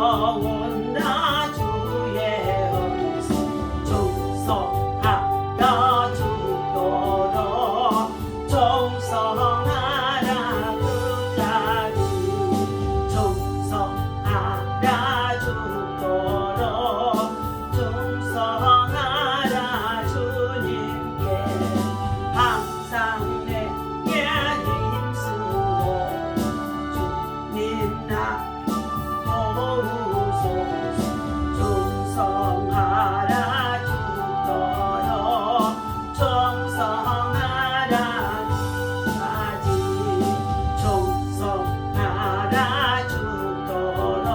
두려웠나 주의 음성 충성하라 주도록 충성하라 끝까지 충성하라 주도록 충성하라 주님께 항상 내게 힘쓰고 주님 나 도우소서 충성하라 주도록 충성하라 까지 충성하라 주도록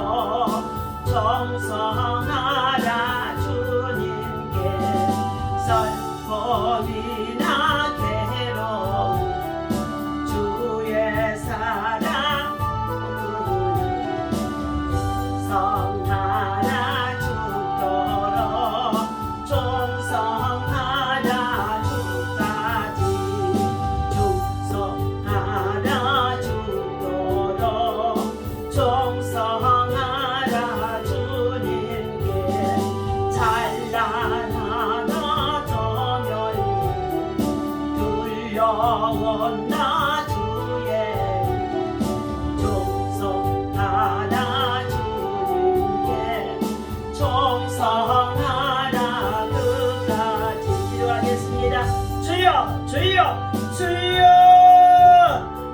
충성하라 주님께 슬픔이나 괴로움 주의 사랑 성하라 주도록 충성하라 주까지 충성하라 주도록 충성하라 주님께 찬란하다 정열이 두려웠나 주의 충성하라 주님께 충성하라 끝까지 기도하겠습니다. 주여 주여 주여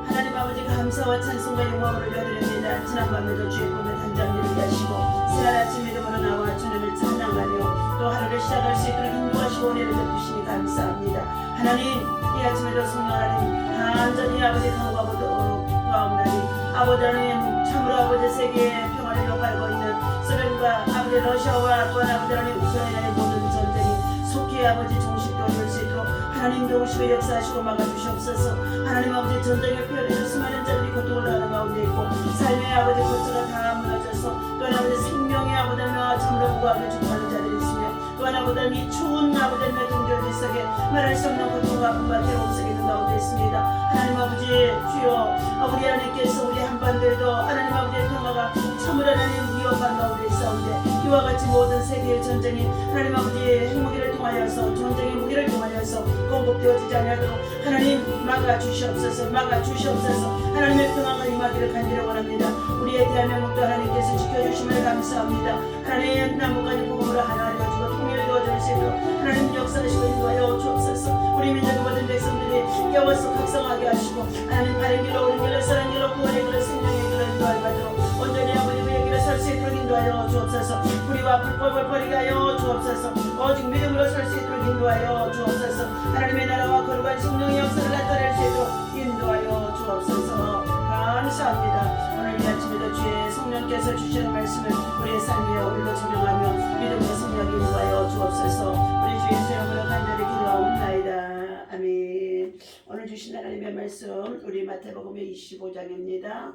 하나님 아버지 감사와 찬송과 영광을 올려드립니다. 지난 밤에도 주의 꿈에 단장님을 하시고 새날 아침 믿음으로 나와 주님을 찬양하며 또 하루를 시작할 수 있도록 인도하시고 은혜를 베푸시니 감사합니다. 하나님 이 아침에도 성령 하나님 간절히 아버지 강구하옵나니 아버지 하나님 참으로 아버지 세계의 평화를 요구하고 있는 소련과 아버지 러시아와 또한 아버지 하나님 우크라이나의 모든 전쟁이 속히 아버지 종식되어질 수 있도록 하나님 도우시고 역사하시고 막아주시옵소서. 하나님 아버지 전쟁의 피해를 수많은 자들이 고통을 당하는 가운데 있고 삶의 아버지 거처가 다 무너져서 또한 아버지 생명의 아버지 참으로 무고하게 죽어가는 자들이 있으며 또한 아버지 이 추운 아버지 동결들 속에 말할 수 없는 고통과 아픔과 괴로움 속에 있는 가운데 있습니다. 하나님 아버지 주여 우리 하나님께서 우리 한반도에도 하나님 아버지의 평화가 참으로 하나님 위협한 가운데 있사온데 이와 같이 모든 세계의 전쟁이 하나님 아버지 핵무기를 통하여서 전쟁의 무기를 통하여서 공급되어지지 않도록 하나님 막아주시옵소서. 하나님의 평화가 임하기를 간절히 원합니다. 우리의 대한민국도 하나님께서 지켜주심을 감사합니다. 하나님 남북한이 복음으로 하나를 가지고 통일을 이루어질 수 있도록 하나님 역사하시고 인도하여 주옵소서. 우리 민족의 모든 백성들이 깨워서 각성하게 하시고 하나님 바른 길로 옳은 길로 선한 길로 구원의 길로 생명의 길로 인도할 받도록 온전히 아버지의 길을 설 수 있도록 인도하여 주옵소서. 불의와 불법을 버리게 하여 주옵소서. 오직 믿음으로 설 수 있도록 인도하여 주옵소서. 하나님의 나라와 거룩한 성령의 역사를 나타낼 수 있도록 인도하여 주옵소서. 감사합니다. 오늘 이 아침에도 주의 성령께서 주시는 말씀을 우리의 삶에 오늘도 적용하며 믿음으로 승리하게 인도하여 주옵소서. 우리 주 예수의 이름으로 간절히 기도하옵나이다. 아멘. 오늘 주신 하나님의 말씀 우리 마태복음의 25장입니다.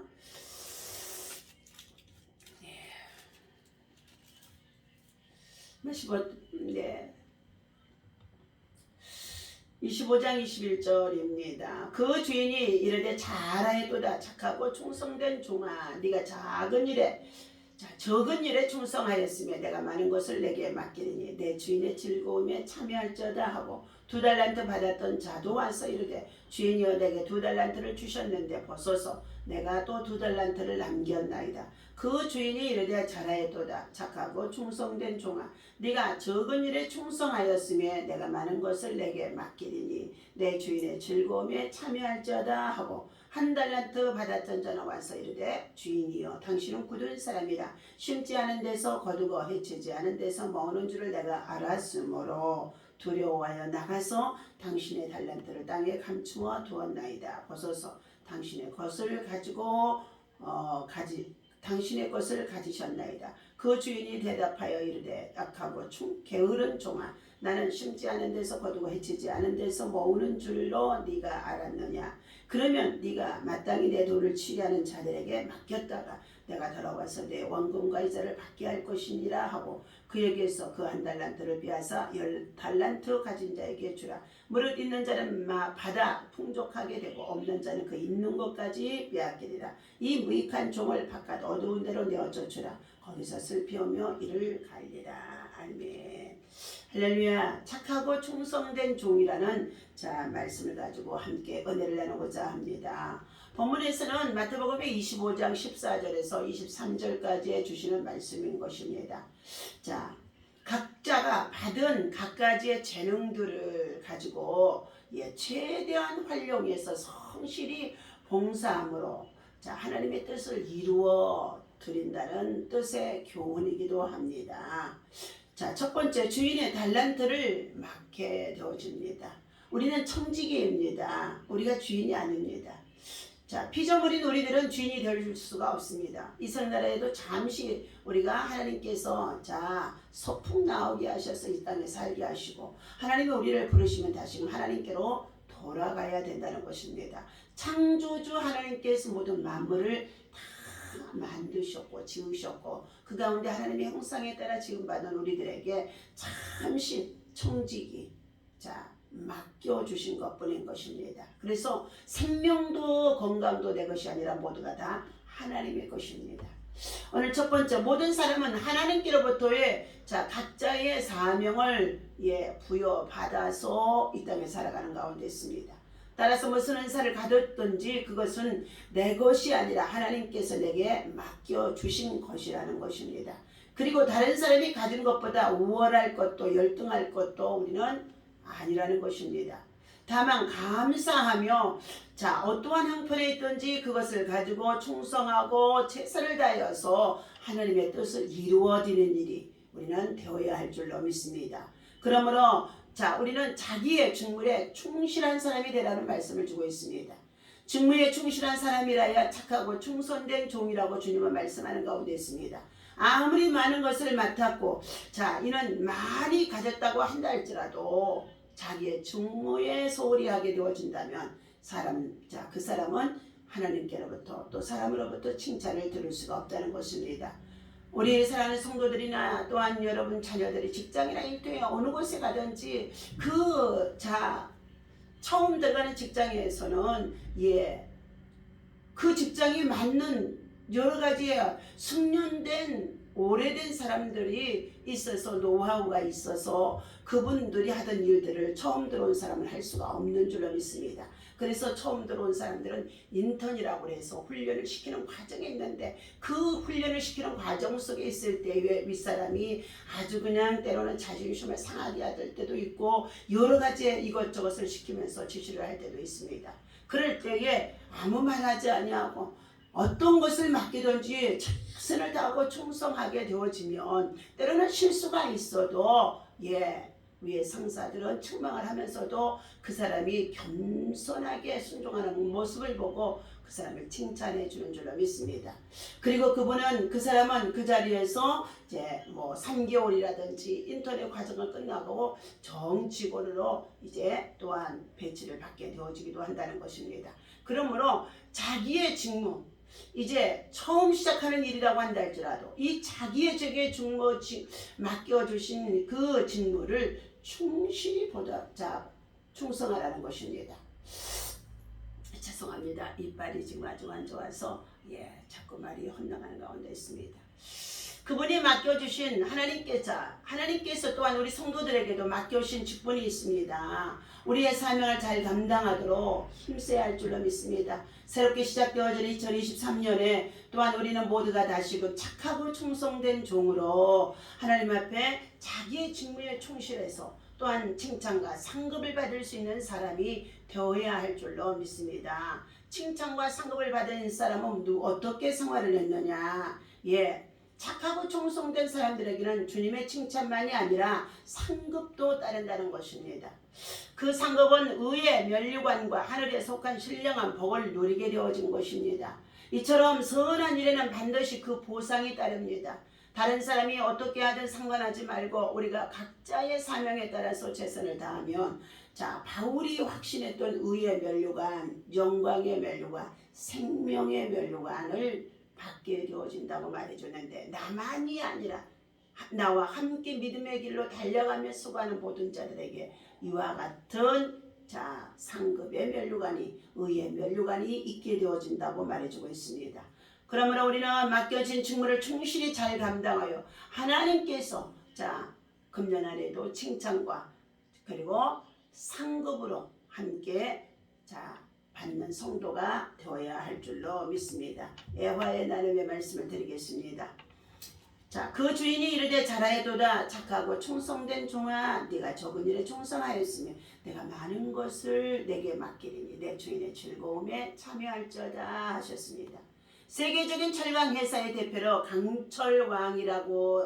25장 21절입니다. 그 주인이 이르되 잘하였도다 착하고 충성된 종아 네가 적은 일에 충성하였으며 내가 많은 것을 내게 맡기리니 내 주인의 즐거움에 참여할지어다 하고 2달란트 받았던 자도 와서 이르되 주인이여 내게 2달란트를 주셨는데 보소서 내가 또 2달란트를 남겼나이다. 그 주인이 이르되 잘하였도다 착하고 충성된 종아 네가 적은 일에 충성하였으며 내가 많은 것을 내게 맡기리니 내 주인의 즐거움에 참여할지어다 하고 1달란트 받았던 자는 와서 이르되 주인이여 당신은 굳은 사람이라 심지 않은 데서 거두고 해치지 않은 데서 모으는 줄을 내가 알았으므로 두려워하여 나가서 당신의 달란트를 땅에 감추어 두었나이다. 보소서 당신의 것을 가지셨나이다. 그 주인이 대답하여 이르되 악하고 게으른 종아 나는 심지 않은 데서 거두고 해치지 않은 데서 모으는 줄로 네가 알았느냐. 그러면 네가 마땅히 내 돈을 취하는 자들에게 맡겼다가 내가 돌아와서 내 원금과 이자를 받게 할 것이니라 하고 그에게서 그 1달란트를 빼앗아 10달란트 가진 자에게 주라. 무릇 있는 자는 받아 풍족하게 되고 없는 자는 그 있는 것까지 빼앗기리라. 이 무익한 종을 바깥 어두운 데로 내어줘 주라. 거기서 슬피우며 이를 갈리라. 아멘. 할렐루야. 착하고 충성된 종이라는 자 말씀을 가지고 함께 은혜를 나누고자 합니다. 본문에서는 마태복음의 25장 14절에서 23절까지 주시는 말씀인 것입니다. 자, 각자가 받은 각가지의 재능들을 가지고 최대한 활용해서 성실히 봉사함으로 자 하나님의 뜻을 이루어 드린다는 뜻의 교훈이기도 합니다. 자, 첫 번째, 주인의 달란트를 맡게 되어집니다. 우리는 청지기입니다. 우리가 주인이 아닙니다. 자, 피조물인 우리들은 주인이 될 수가 없습니다. 이스라엘에도 잠시 우리가 하나님께서 자 소풍 나오게 하셔서 이 땅에 살게 하시고 하나님이 우리를 부르시면 다시금 하나님께로 돌아가야 된다는 것입니다. 창조주 하나님께서 모든 만물을 다 만드셨고 지으셨고 그 가운데 하나님의 형상에 따라 지음받은 우리들에게 잠시 청지기 자 맡겨주신 것뿐인 것입니다. 그래서 생명도 건강도 내 것이 아니라 모두가 다 하나님의 것입니다. 오늘 첫 번째, 모든 사람은 하나님께로부터의 자 각자의 사명을 부여받아서 이 땅에 살아가는 가운데 있습니다. 따라서 무슨 은사를 가졌든지 그것은 내 것이 아니라 하나님께서 내게 맡겨주신 것이라는 것입니다. 그리고 다른 사람이 가진 것보다 우월할 것도 열등할 것도 우리는 아니라는 것입니다. 다만 감사하며 자 어떠한 형편에 있든지 그것을 가지고 충성하고 최선을 다하여서 하나님의 뜻을 이루어지는 일이 우리는 되어야 할 줄로 믿습니다. 그러므로 자 우리는 자기의 직무에 충실한 사람이 되라는 말씀을 주고 있습니다. 직무에 충실한 사람이라야 착하고 충성된 종이라고 주님은 말씀하는 가운데 있습니다. 아무리 많은 것을 맡았고 자 이는 많이 가졌다고 한다 할지라도 자기의 직무에 소홀히 하게 되어진다면 그 사람은 하나님께로부터 또 사람으로부터 칭찬을 들을 수가 없다는 것입니다. 우리 사랑하는 성도들이나 또한 여러분 자녀들이 직장이나 일터에 어느 곳에 가든지 처음 들어가는 직장에서는 그 직장이 맞는 여러 가지의 숙련된 오래된 사람들이 있어서 노하우가 있어서 그분들이 하던 일들을 처음 들어온 사람은 할 수가 없는 줄로 믿습니다. 그래서 처음 들어온 사람들은 인턴이라고 해서 훈련을 시키는 과정에 있는데 그 훈련을 시키는 과정 속에 있을 때에 윗사람이 아주 그냥 때로는 자존심을 상하게 할 때도 있고 여러 가지 이것저것을 시키면서 지시를 할 때도 있습니다. 그럴 때에 아무 말 하지 아니하고 어떤 것을 맡기든지 최선을 다하고 충성하게 되어지면 때로는 실수가 있어도 위에 상사들은 책망을 하면서도 그 사람이 겸손하게 순종하는 모습을 보고 그 사람을 칭찬해 주는 줄로 믿습니다. 그리고 그 사람은 그 자리에서 이제 3개월이라든지 인턴의 과정을 끝나고 정직원으로 이제 또한 배치를 받게 되어지기도 한다는 것입니다. 그러므로 자기의 직무 이제 처음 시작하는 일이라고 한다 할지라도 이 자기의 맡겨주신 그 직무를 충실히 충성하라는 것입니다. 죄송합니다. 이빨이 지금 아주 안 좋아서 자꾸 말이 헛나가는 가운데 있습니다. 그분이 맡겨주신 하나님께서 또한 우리 성도들에게도 맡겨주신 직분이 있습니다. 우리의 사명을 잘 감당하도록 힘써야 할 줄로 믿습니다. 새롭게 시작되어진 2023년에 또한 우리는 모두가 다시금 착하고 충성된 종으로 하나님 앞에 자기의 직무에 충실해서 또한 칭찬과 상급을 받을 수 있는 사람이 되어야 할 줄로 믿습니다. 칭찬과 상급을 받은 사람은 어떻게 생활을 했느냐? 착하고 충성된 사람들에게는 주님의 칭찬만이 아니라 상급도 따른다는 것입니다. 그 상급은 의의 면류관과 하늘에 속한 신령한 복을 누리게 되어진 것입니다. 이처럼 선한 일에는 반드시 그 보상이 따릅니다. 다른 사람이 어떻게 하든 상관하지 말고 우리가 각자의 사명에 따라서 최선을 다하면 바울이 확신했던 의의 면류관, 영광의 면류관, 생명의 면류관을 받게 되어진다고 말해줬는데 나만이 아니라 나와 함께 믿음의 길로 달려가며 수고하는 모든 자들에게 이와 같은 상급의 면류관이 의의 면류관이 있게 되어진다고 말해주고 있습니다. 그러므로 우리는 맡겨진 직무를 충실히 잘 감당하여 하나님께서 금년 안에도 칭찬과 그리고 상급으로 함께 받는 성도가 되어야 할 줄로 믿습니다. 애화의 나눔의 말씀을 드리겠습니다. 그 주인이 이르되 잘하여도다 착하고 충성된 종아, 네가 적은 일에 충성하였으며 내가 많은 것을 내게 맡기리니 내 주인의 즐거움에 참여할지어다 하셨습니다. 세계적인 철강 회사의 대표로 강철왕이라고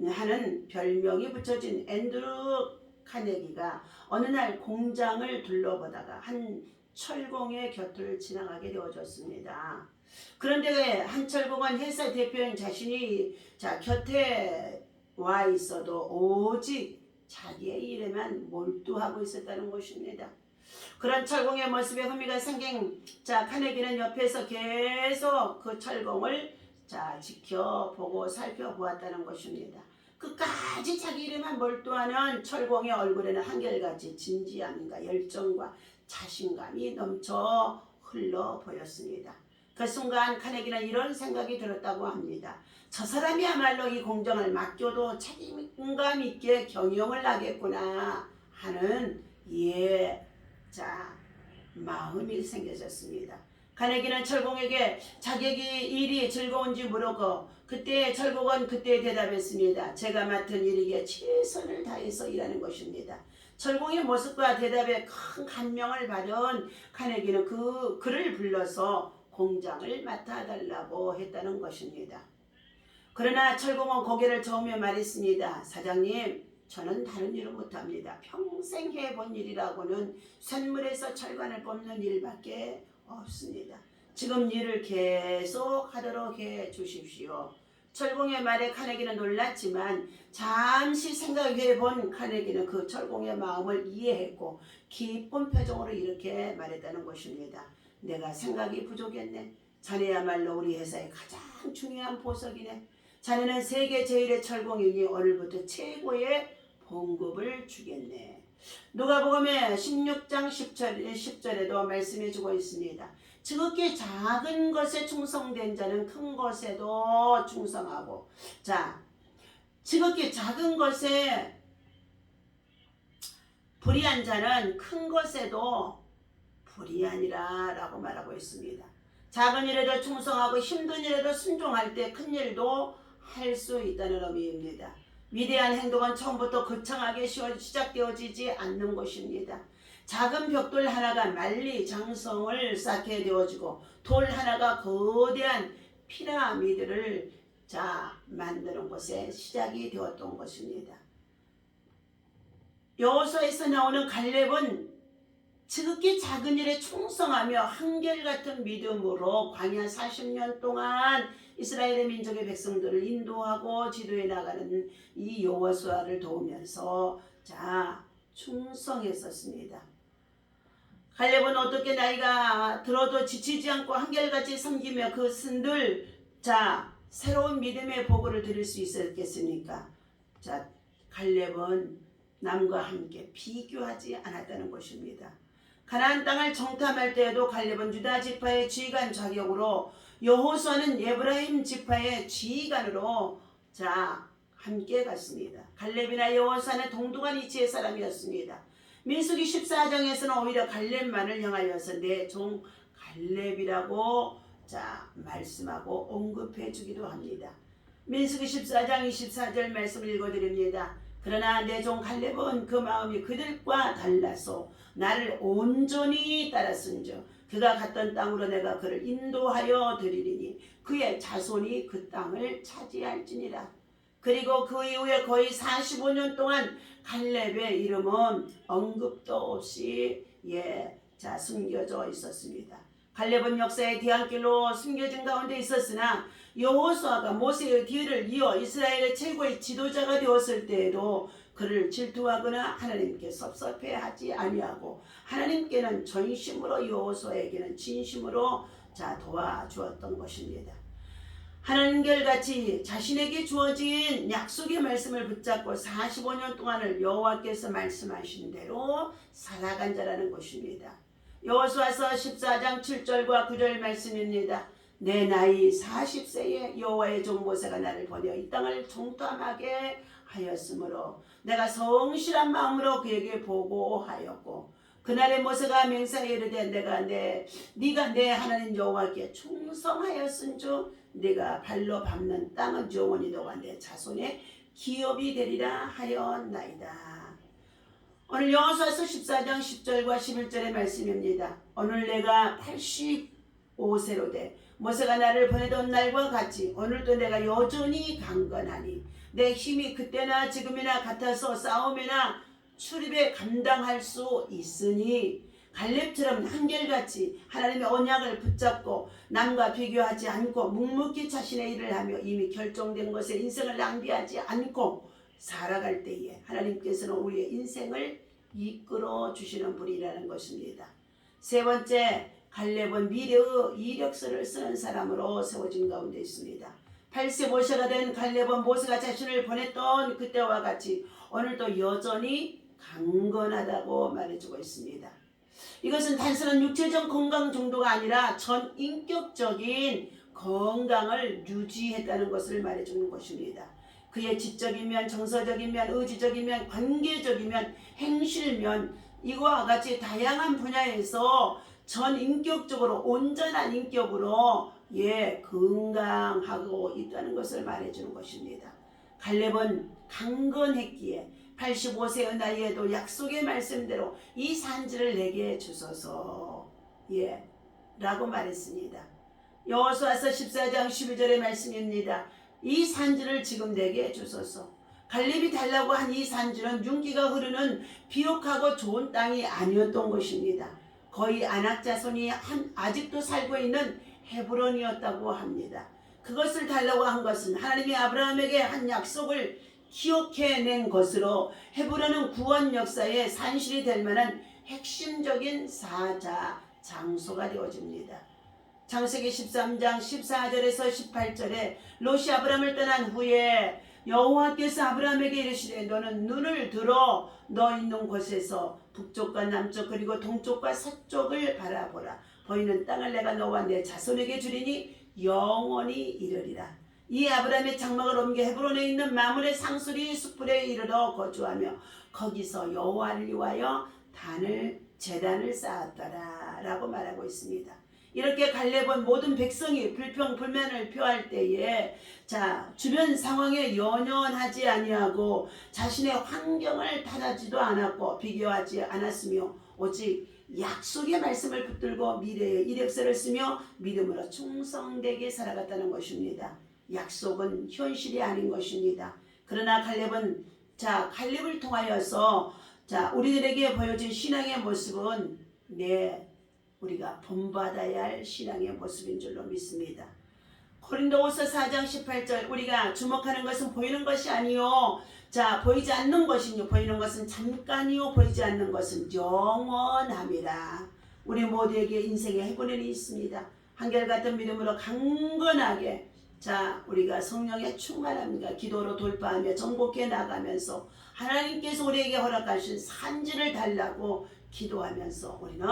하는 별명이 붙여진 앤드루 카네기가 어느 날 공장을 둘러보다가 한 철공의 곁을 지나가게 되어졌습니다. 그런데 한 철공은 회사 대표인 자신이 곁에 와 있어도 오직 자기의 일에만 몰두하고 있었다는 것입니다. 그런 철공의 모습에 흥미가 생긴 카네기는 옆에서 계속 그 철공을 지켜보고 살펴보았다는 것입니다. 끝까지 자기 일에만 몰두하는 철공의 얼굴에는 한결같이 진지함과 열정과 자신감이 넘쳐 흘러 보였습니다. 그 순간 카네기는 이런 생각이 들었다고 합니다. 저 사람이야말로 이 공정을 맡겨도 책임감 있게 경영을 하겠구나 하는 마음이 생겨졌습니다. 카네기는 철공에게 자기에게 일이 즐거운지 물었고 그때 철공은 그때 대답했습니다. 제가 맡은 일이기에 최선을 다해서 일하는 것입니다. 철공의 모습과 대답에 큰 감명을 받은 카네기는 그를 불러서 공장을 맡아달라고 했다는 것입니다. 그러나 철공은 고개를 저으며 말했습니다. 사장님, 저는 다른 일을 못합니다. 평생 해본 일이라고는 쇳물에서 철관을 뽑는 일밖에 없습니다. 지금 일을 계속 하도록 해 주십시오. 철공의 말에 카네기는 놀랐지만 잠시 생각해 본 카네기는 그 철공의 마음을 이해했고 기쁜 표정으로 이렇게 말했다는 것입니다. 내가 생각이 부족했네. 자네야말로 우리 회사의 가장 중요한 보석이네. 자네는 세계 제일의 철공이니 오늘부터 최고의 봉급을 주겠네. 누가복음의 16장 10절에도 말씀해주고 있습니다. 지극히 작은 것에 충성된 자는 큰 것에도 충성하고 지극히 작은 것에 불의한 자는 큰 것에도 불의하니라 라고 말하고 있습니다. 작은 일에도 충성하고 힘든 일에도 순종할 때 큰 일도 할 수 있다는 의미입니다. 위대한 행동은 처음부터 거창하게 시작되어지지 않는 것입니다. 작은 벽돌 하나가 만리장성을 쌓게 되어지고 돌 하나가 거대한 피라미드를 만드는 것에 시작이 되었던 것입니다. 여호수아에서 나오는 갈렙은 지극히 작은 일에 충성하며 한결같은 믿음으로 광야 40년 동안 이스라엘의 민족의 백성들을 인도하고 지도해 나가는 이 여호수아를 도우면서 충성했었습니다. 갈렙은 어떻게 나이가 들어도 지치지 않고 한결같이 섬기며 그 신들 새로운 믿음의 보고를 드릴 수 있었겠습니까? 갈렙은 남과 함께 비교하지 않았다는 것입니다. 가나안 땅을 정탐할 때에도 갈렙은 유다 지파의 지휘관 자격으로 여호수아는 에브라임 지파의 지휘관으로 함께 갔습니다. 갈렙이나 여호수아는 동등한 이치의 사람이었습니다. 민수기 14장에서는 오히려 갈렙만을 향하여서 내 종 갈렙이라고 말씀하고 언급해 주기도 합니다. 민수기 14장 24절 말씀을 읽어드립니다. 그러나 내 종 갈렙은 그 마음이 그들과 달라서 나를 온전히 따랐은즉 그가 갔던 땅으로 내가 그를 인도하여 드리리니 그의 자손이 그 땅을 차지할지니라. 그리고 그 이후에 거의 45년 동안 갈렙의 이름은 언급도 없이 숨겨져 있었습니다. 갈렙은 역사의 뒤안길로 숨겨진 가운데 있었으나 여호수아가 모세의 뒤를 이어 이스라엘의 최고의 지도자가 되었을 때에도 그를 질투하거나 하나님께 섭섭해하지 아니하고 하나님께는 전심으로 여호수아에게는 진심으로 도와주었던 것입니다. 하나님결같이 자신에게 주어진 약속의 말씀을 붙잡고 45년 동안을 여호와께서 말씀하신 대로 살아간 자라는 것입니다. 여호수아서 14장 7절과 9절 말씀입니다. 내 나이 40세에 여호와의 종 모세가 나를 보내어 이 땅을 정탐하게 하였으므로 내가 성실한 마음으로 그에게 보고하였고 그날에 모세가 맹세하여 이르되 네가 내 하나님 여호와께 충성하였은즉 네가 발로 밟는 땅은 영원히 너와 내 자손의 기업이 되리라 하였나이다. 오늘 여호수아서 14장 10절과 11절의 말씀입니다. 오늘 내가 85세로 돼 모세가 나를 보내던 날과 같이 오늘도 내가 여전히 강건하니 내 힘이 그때나 지금이나 같아서 싸움이나 출입에 감당할 수 있으니 갈렙처럼 한결같이 하나님의 언약을 붙잡고 남과 비교하지 않고 묵묵히 자신의 일을 하며 이미 결정된 것에 인생을 낭비하지 않고 살아갈 때에 하나님께서는 우리의 인생을 이끌어 주시는 분이라는 것입니다. 세 번째, 갈렙은 미래의 이력서를 쓰는 사람으로 세워진 가운데 있습니다. 8세 모세가 된 갈렙은 모세가 자신을 보냈던 그때와 같이 오늘도 여전히 강건하다고 말해주고 있습니다. 이것은 단순한 육체적 건강 정도가 아니라 전인격적인 건강을 유지했다는 것을 말해주는 것입니다. 그의 지적인 면, 정서적인 면, 의지적인 면, 관계적인 면, 행실면 이와 같이 다양한 분야에서 전인격적으로 온전한 인격으로 건강하고 있다는 것을 말해주는 것입니다. 갈렙은 강건했기에 85세의 나이에도 약속의 말씀대로 이 산지를 내게 주소서 라고 말했습니다. 여호수아서 14장 12절의 말씀입니다. 이 산지를 지금 내게 주소서. 갈렙이 달라고 한 이 산지는 윤기가 흐르는 비옥하고 좋은 땅이 아니었던 것입니다. 거의 아낙 자손이 아직도 살고 있는 헤브론이었다고 합니다. 그것을 달라고 한 것은 하나님이 아브라함에게 한 약속을 기억해낸 것으로 헤브론은 구원 역사의 산실이 될 만한 핵심적인 사자 장소가 되어집니다. 창세기 13장 14절에서 18절에 롯이 아브라함을 떠난 후에 여호와께서 아브라함에게 이르시되 너는 눈을 들어 너 있는 곳에서 북쪽과 남쪽 그리고 동쪽과 서쪽을 바라보라. 보이는 땅을 내가 너와 내 자손에게 주리니 영원히 이르리라. 이 아브라함의 장막을 옮겨 헤브론에 있는 마므레 상수리 숯불에 이르러 거주하며 거기서 여호와를 위하여 제단을 쌓았더라 라고 말하고 있습니다. 이렇게 갈렙은 모든 백성이 불평불만을 표할 때에 주변 상황에 연연하지 아니하고 자신의 환경을 탓하지도 않았고 비교하지 않았으며 오직 약속의 말씀을 붙들고 미래의 이력서를 쓰며 믿음으로 충성되게 살아갔다는 것입니다. 약속은 현실이 아닌 것입니다. 그러나 갈렙은 갈렙을 통하여서 우리들에게 보여진 신앙의 모습은 우리가 본받아야 할 신앙의 모습인 줄로 믿습니다. 고린도후서 4장 18절 우리가 주목하는 것은 보이는 것이 아니요 보이지 않는 것이요 보이는 것은 잠깐이요 보이지 않는 것은 영원함이라. 우리 모두에게 인생의 해군이 있습니다. 한결같은 믿음으로 강건하게 우리가 성령의 충만함과 기도로 돌파하며 정복해 나가면서 하나님께서 우리에게 허락하신 산지를 달라고 기도하면서 우리는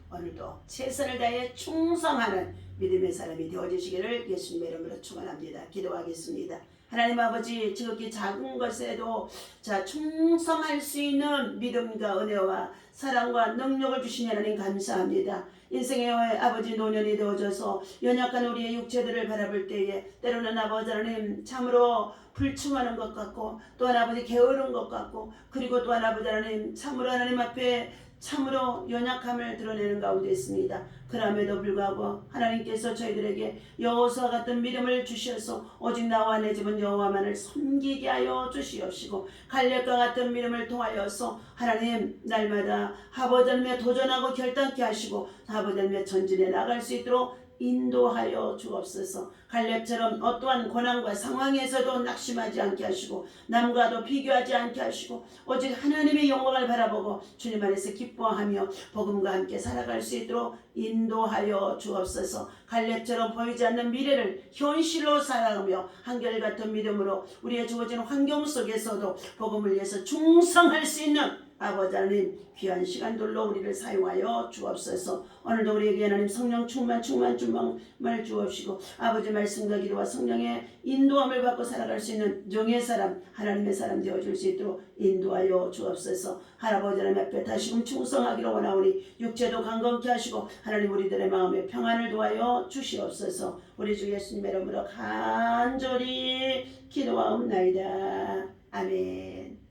오늘도 최선을 다해 충성하는 믿음의 사람이 되어주시기를 예수님의 이름으로 축원합니다. 기도하겠습니다. 하나님 아버지, 지극히 작은 것에도 충성할 수 있는 믿음과 은혜와 사랑과 능력을 주시니 하나님 감사합니다. 인생의 아버지 노년이 되어져서 연약한 우리의 육체들을 바라볼 때에 때로는 아버지 하나님 참으로 불충하는 것 같고 또한 아버지 게으른 것 같고 그리고 또한 아버지 하나님 참으로 하나님 앞에 참으로 연약함을 드러내는 가운데 있습니다. 그럼에도 불구하고 하나님께서 저희들에게 여호수아 같은 믿음을 주셔서 오직 나와 내 집은 여호와만을 섬기게 하여 주시옵시고 갈렙과 같은 믿음을 통하여서 하나님 날마다 아버지 하나님에 도전하고 결단케 하시고 아버지 하나님에 전진해 나갈 수 있도록 인도하여 주옵소서. 갈렙처럼 어떠한 고난과 상황에서도 낙심하지 않게 하시고 남과도 비교하지 않게 하시고 오직 하나님의 영광을 바라보고 주님 안에서 기뻐하며 복음과 함께 살아갈 수 있도록 인도하여 주옵소서. 갈렙처럼 보이지 않는 미래를 현실로 살아가며 한결같은 믿음으로 우리의 주어진 환경 속에서도 복음을 위해서 충성할 수 있는 아버지 하나님 귀한 시간들로 우리를 사용하여 주옵소서. 오늘도 우리에게 하나님 성령 충만을 주옵시고 아버지 말씀과 기도와 성령의 인도함을 받고 살아갈 수 있는 종의 사람 하나님의 사람 되어줄 수 있도록 인도하여 주옵소서. 할아버지 하나님 앞에 다시금 충성하기로 원하오니 육체도 강건케 하시고 하나님 우리들의 마음에 평안을 도하여 주시옵소서. 우리 주 예수님의 이름으로 간절히 기도하옵나이다. 아멘.